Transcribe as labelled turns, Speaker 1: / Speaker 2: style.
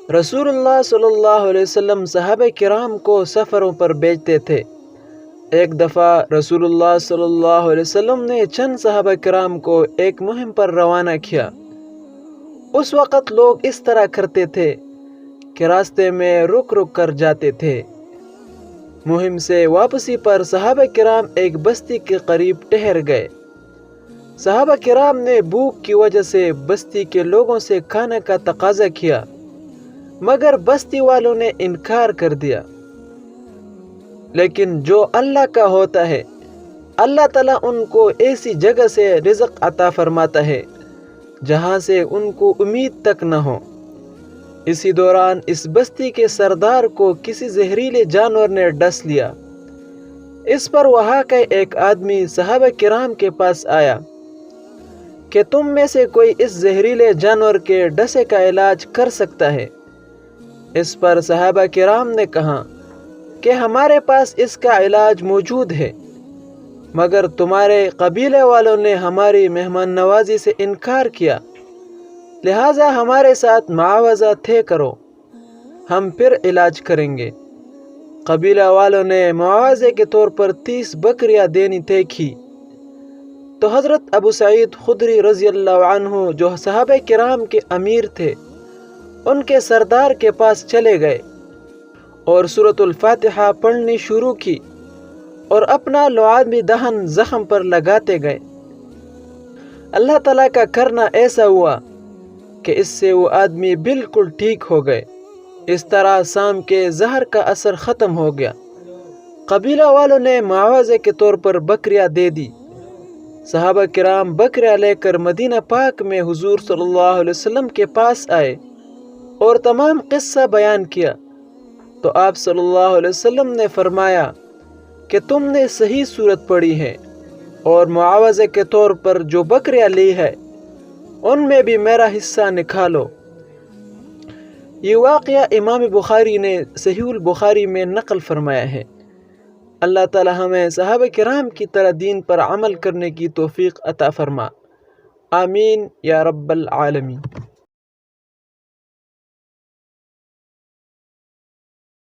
Speaker 1: رسول اللہ صلی اللہ علیہ وسلم صحابہ کرام کو سفروں پر بھیجتے تھے۔ ایک دفعہ رسول اللہ صلی اللہ علیہ وسلم نے چند صحابہ کرام کو ایک مہم پر روانہ کیا۔ اس وقت لوگ اس طرح کرتے تھے کہ راستے میں رک رک کر جاتے تھے۔ مہم سے واپسی پر صحابہ کرام ایک بستی کے قریب ٹھہر گئے۔ صحابہ کرام نے بھوک کی وجہ سے بستی کے لوگوں سے کھانے کا تقاضا کیا، مگر بستی والوں نے انکار کر دیا۔ لیکن جو اللہ کا ہوتا ہے، اللہ تعالیٰ ان کو ایسی جگہ سے رزق عطا فرماتا ہے جہاں سے ان کو امید تک نہ ہو۔ اسی دوران اس بستی کے سردار کو کسی زہریلے جانور نے ڈس لیا۔ اس پر وہاں کا ایک آدمی صحابہ کرام کے پاس آیا کہ تم میں سے کوئی اس زہریلے جانور کے ڈسے کا علاج کر سکتا ہے؟ اس پر صحابہ کرام نے کہا کہ ہمارے پاس اس کا علاج موجود ہے، مگر تمہارے قبیلے والوں نے ہماری مہمان نوازی سے انکار کیا، لہٰذا ہمارے ساتھ معاوضہ طے کرو، ہم پھر علاج کریں گے۔ قبیلہ والوں نے معاوضے کے طور پر 30 بکریاں دینی طے کی۔ تو حضرت ابو سعید خدری رضی اللہ عنہ جو صحابہ کرام کے امیر تھے، ان کے سردار کے پاس چلے گئے اور سورۃ الفاتحہ پڑھنی شروع کی اور اپنا لعابی دہن زخم پر لگاتے گئے۔ اللہ تعالیٰ کا کرنا ایسا ہوا کہ اس سے وہ آدمی بالکل ٹھیک ہو گئے۔ اس طرح سام کے زہر کا اثر ختم ہو گیا۔ قبیلہ والوں نے معاوضے کے طور پر بکریاں دے دی۔ صحابہ کرام بکریاں لے کر مدینہ پاک میں حضور صلی اللہ علیہ وسلم کے پاس آئے اور تمام قصہ بیان کیا۔ تو آپ صلی اللہ علیہ وسلم نے فرمایا کہ تم نے صحیح صورت پڑھی ہے، اور معاوضے کے طور پر جو بکریاں لی ہے ان میں بھی میرا حصہ نکالو۔ یہ واقعہ امام بخاری نے صحیح البخاری میں نقل فرمایا ہے۔ اللہ تعالی ہمیں صحابہ کرام کی طرح دین پر عمل کرنے کی توفیق عطا فرما۔ آمین یا رب العالمین۔